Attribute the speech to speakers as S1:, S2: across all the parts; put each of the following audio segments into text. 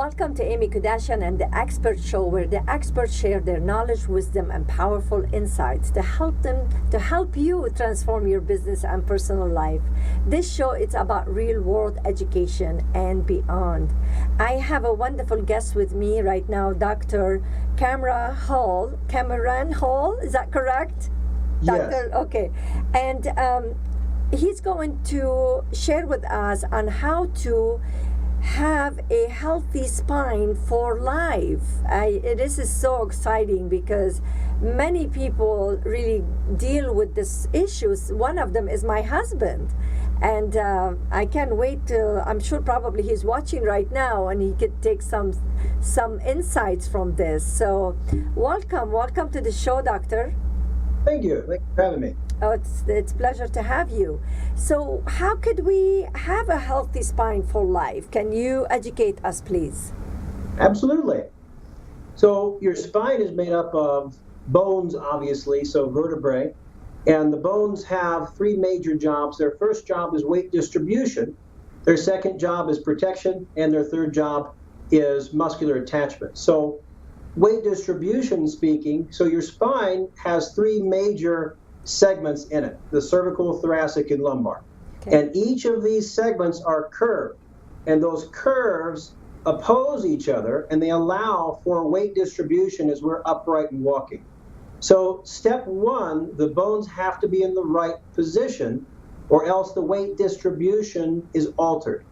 S1: Welcome to Amy Kardashian and the Expert Show, where the experts share their knowledge, wisdom, and powerful insights to help you transform your business and personal life. This show is about real-world education and beyond. I have a wonderful guest with me right now, Dr. Cameron Hall. Is that correct?
S2: Yes.
S1: Doctor, okay. And he's going to share with us on how to have a healthy spine for life. This is so exciting because many people really deal with these issues. One of them is my husband, and I can't wait to, I'm sure probably he's watching right now and he could take some insights from this. So welcome to the show, Doctor.
S2: Thank you. Thanks for having me.
S1: Oh, it's a pleasure to have you. So how could we have a healthy spine for life? Can you educate us, please?
S2: Absolutely. So your spine is made up of bones, obviously, so vertebrae. And the bones have three major jobs. Their first job is weight distribution. Their second job is protection. And their third job is muscular attachment. So weight distribution speaking, so your spine has three major segments in it, the cervical, thoracic, and lumbar.
S1: Okay.
S2: And each of these segments are curved. And those curves oppose each other, and they allow for weight distribution as we're upright and walking. So step one, the bones have to be in the right position, or else the weight distribution is altered.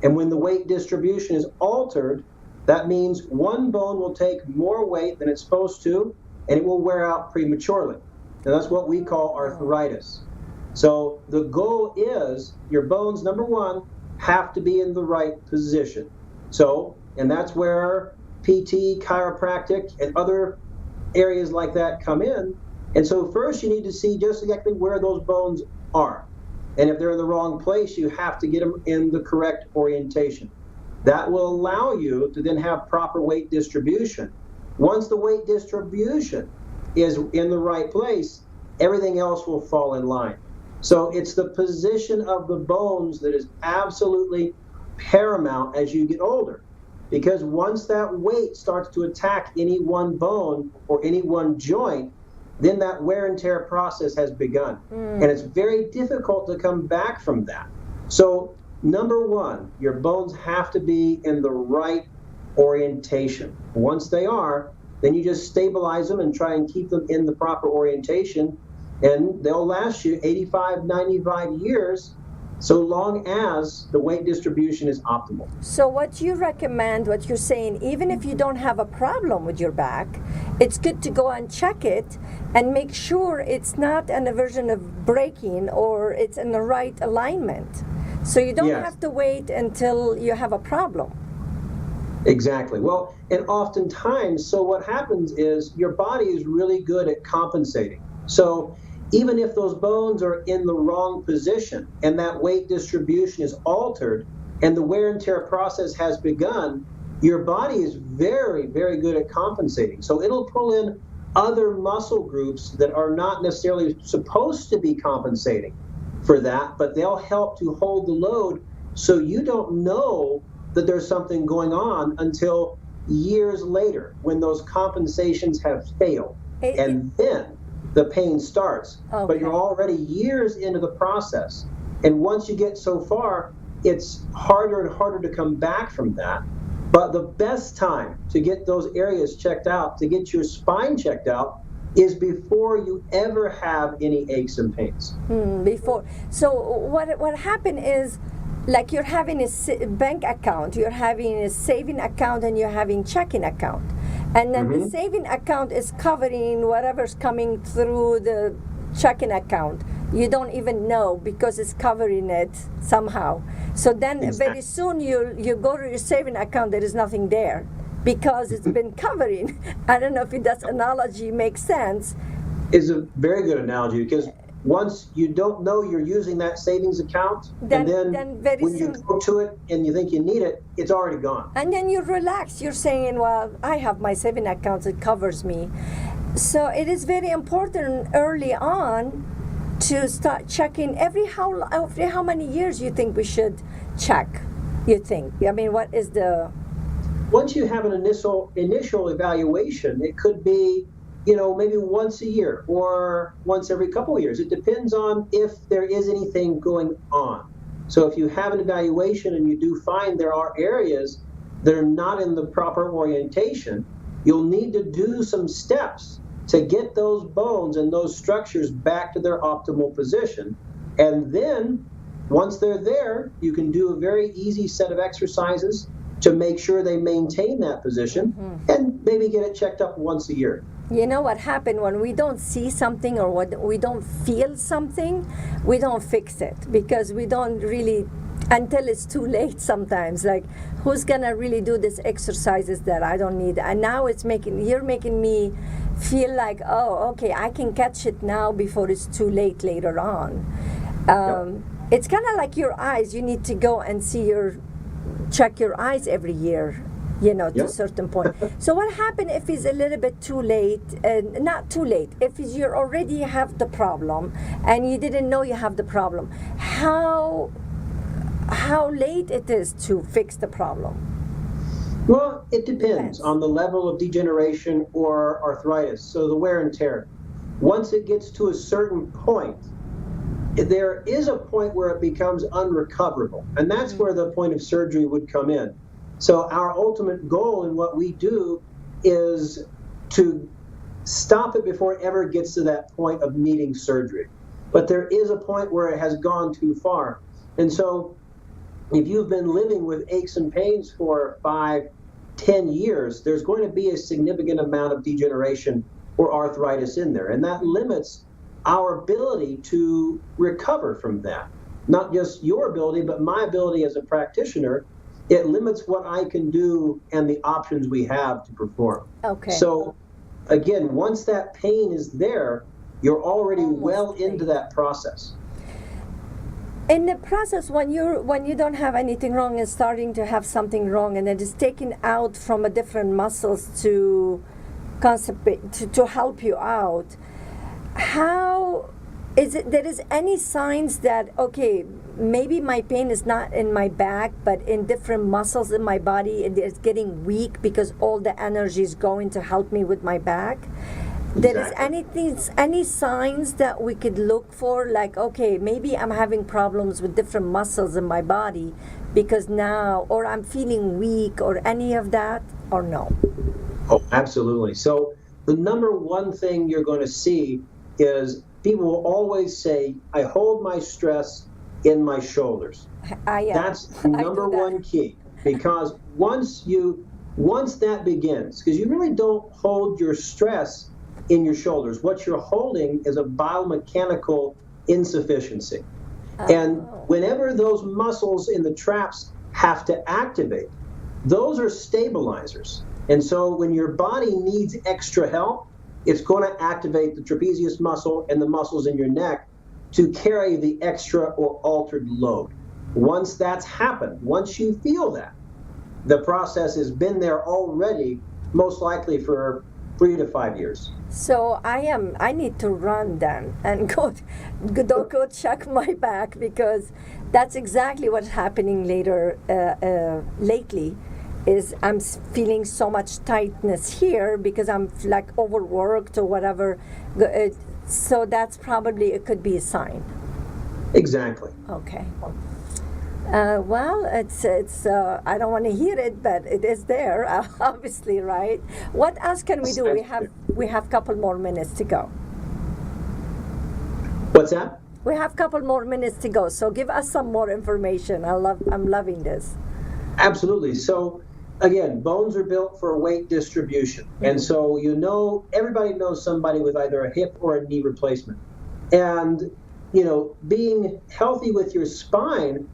S2: And when the weight distribution is altered, that means one bone will take more weight than it's supposed to, and it will wear out prematurely. And that's what we call arthritis. So the goal is your bones, number one, have to be in the right position. So, and that's where PT, chiropractic, and other areas like that come in. And so first you need to see just exactly where those bones are. And if they're in the wrong place, you have to get them in the correct orientation. That will allow you to then have proper weight distribution. Once the weight distribution is in the right place, everything else will fall in line. So it's the position of the bones that is absolutely paramount as you get older. Because once that weight starts to attack any one bone or any one joint, then that wear and tear process has begun. And it's very difficult to come back from that. So number one, your bones have to be in the right orientation. Once they are, then you just stabilize them and try and keep them in the proper orientation, and they'll last you 85, 95 years, so long as the weight distribution is optimal.
S1: So what you recommend, what you're saying, even if you don't have a problem with your back, it's good to go and check it and make sure it's not an aversion of breaking or it's in the right alignment. So you don't
S2: Yes.
S1: have to wait until you have a problem.
S2: Exactly. Well, and oftentimes, so what happens is your body is really good at compensating. So even if those bones are in the wrong position and that weight distribution is altered and the wear and tear process has begun, your body is very, very good at compensating. So it'll pull in other muscle groups that are not necessarily supposed to be compensating for that, but they'll help to hold the load so you don't know that there's something going on until years later when those compensations have failed. And then the pain starts.
S1: Okay.
S2: But you're already years into the process. And once you get so far, it's harder and harder to come back from that. But the best time to get those areas checked out, to get your spine checked out, is before you ever have any aches and pains.
S1: Before. So what happened is, like you're having a bank account, you're having a saving account, and you're having checking account. And then the saving account is covering whatever's coming through the checking account. You don't even know because it's covering it somehow. So then very soon you go to your saving account, there is nothing there because it's been covering. I don't know if that analogy makes sense.
S2: It's a very good analogy because once you don't know you're using that savings account,
S1: Then very
S2: when
S1: soon,
S2: you go to it and you think you need it, it's already gone.
S1: and then you relax. You're saying, well, I have my saving account, it covers me. So it is very important early on to start checking every how many years you think we should check, you think? I mean, what is the
S2: once you have an initial evaluation, it could be, maybe once a year or once every couple of years. It depends on if there is anything going on. So if you have an evaluation and you do find there are areas that are not in the proper orientation, you'll need to do some steps to get those bones and those structures back to their optimal position. And then once they're there, you can do a very easy set of exercises to make sure they maintain that position, and maybe get it checked up once a year.
S1: You know what happened when we don't see something or what we don't feel something, we don't fix it because we don't really, until it's too late sometimes. Like, who's gonna really do these exercises that I don't need? And now you're making me feel like, oh, okay, I can catch it now before it's too late later on. It's kind of like your eyes. You need to go and check your eyes every year, to a certain point. So what happened if it's a little bit too late, not too late, if you already have the problem and you didn't know you have the problem? How late it is to fix the problem?
S2: Well, it depends on the level of degeneration or arthritis, so the wear and tear. Once it gets to a certain point, there is a point where it becomes unrecoverable, and that's where the point of surgery would come in. So our ultimate goal in what we do is to stop it before it ever gets to that point of needing surgery. But there is a point where it has gone too far. And so if you've been living with aches and pains for 5, 10 years, there's going to be a significant amount of degeneration or arthritis in there, and that limits our ability to recover from that. Not just your ability, but my ability as a practitioner. It limits what I can do and the options we have to perform.
S1: Okay.
S2: So again, once that pain is there, you're already well into that process.
S1: In the process, when you don't have anything wrong and starting to have something wrong, and it is taken out from a different muscles to help you out, how is it? There is any signs that, okay, maybe my pain is not in my back, but in different muscles in my body, and it's getting weak because all the energy is going to help me with my back? There is any signs that we could look for, like, okay, maybe I'm having problems with different muscles in my body because now, or I'm feeling weak, or any of that, or no?
S2: Oh, absolutely. So the number one thing you're going to see is people will always say, I hold my stress in my shoulders. That's number one key, because once that begins, because you really don't hold your stress in your shoulders. What you're holding is a biomechanical insufficiency. And whenever those muscles in the traps have to activate, those are stabilizers. And so when your body needs extra help, it's going to activate the trapezius muscle and the muscles in your neck to carry the extra or altered load. Once that's happened, once you feel that, the process has been there already, most likely for 3 to 5 years.
S1: So I need to run then and go check my back, because that's exactly what's happening lately. Is I'm feeling so much tightness here because I'm like overworked or whatever. So that's probably, it could be a sign.
S2: Exactly.
S1: Okay. Well, it's I don't want to hear it, but it is there, obviously, right? What else can we do? We have a couple more minutes to go.
S2: What's that?
S1: We have a couple more minutes to go, so give us some more information. I'm loving this.
S2: Absolutely. So again, bones are built for weight distribution. And so everybody knows somebody with either a hip or a knee replacement. And, being healthy with your spine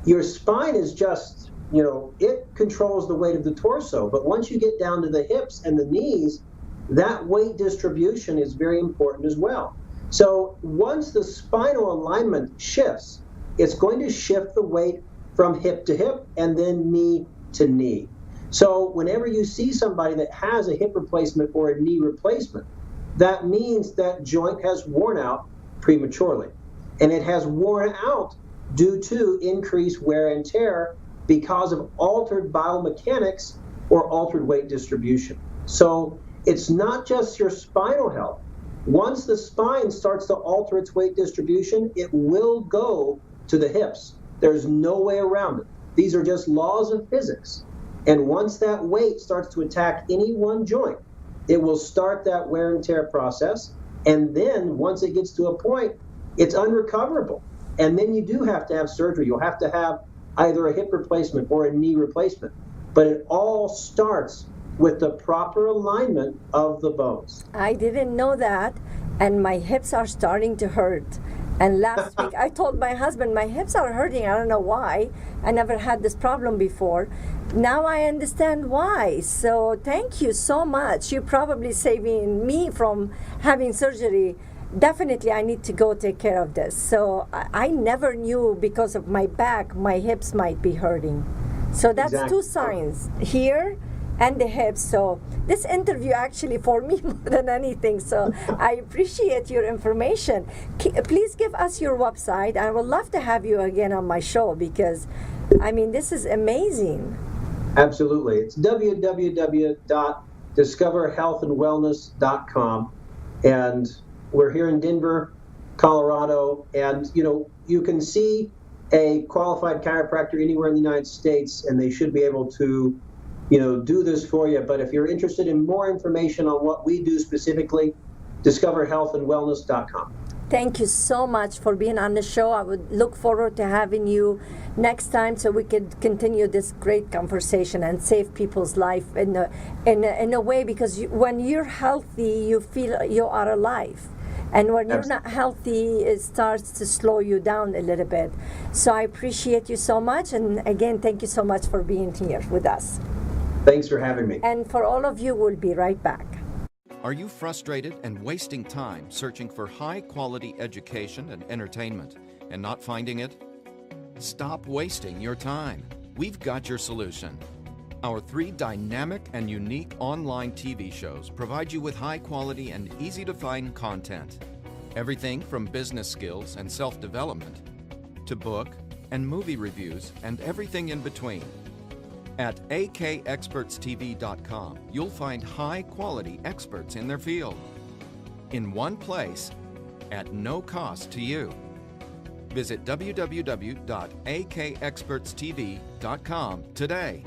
S2: is just, it controls the weight of the torso. But once you get down to the hips and the knees, that weight distribution is very important as well. So once the spinal alignment shifts, it's going to shift the weight from hip to hip and then knee to knee. So whenever you see somebody that has a hip replacement or a knee replacement, that means that joint has worn out prematurely. And it has worn out due to increased wear and tear because of altered biomechanics or altered weight distribution. So it's not just your spinal health. Once the spine starts to alter its weight distribution, it will go to the hips. There's no way around it. These are just laws of physics. And once that weight starts to attack any one joint, it will start that wear and tear process. And then once it gets to a point, it's unrecoverable. And then you do have to have surgery. You'll have to have either a hip replacement or a knee replacement. But it all starts with the proper alignment of the bones.
S1: I didn't know that, and my hips are starting to hurt. And last week I told my husband my hips are hurting. I don't know why. I never had this problem before. Now I understand why. So thank you so much. You're probably saving me from having surgery. Definitely I need to go take care of this. So I never knew because of my back, my hips might be hurting. So that's
S2: Exactly.
S1: two signs, here and the hips. So this interview actually for me more than anything. So I appreciate your information. Please give us your website. I would love to have you again on my show because, I mean, this is amazing.
S2: Absolutely. It's www.discoverhealthandwellness.com. And we're here in Denver, Colorado. And, you can see a qualified chiropractor anywhere in the United States, and they should be able to do this for you. But if you're interested in more information on what we do specifically, discoverhealthandwellness.com.
S1: Thank you so much for being on the show. I would look forward to having you next time so we could continue this great conversation and save people's life in a way, because when you're healthy, you feel you are alive. And when you're not healthy, it starts to slow you down a little bit. So I appreciate you so much. And again, thank you so much for being here with us.
S2: Thanks for having me.
S1: And for all of you, we'll be right back.
S3: Are you frustrated and wasting time searching for high-quality education and entertainment and not finding it? Stop wasting your time. We've got your solution. Our 3 dynamic and unique online TV shows provide you with high-quality and easy-to-find content. Everything from business skills and self-development to book and movie reviews and everything in between. At akexpertstv.com, you'll find high-quality experts in their field in one place at no cost to you. Visit www.akexpertstv.com today.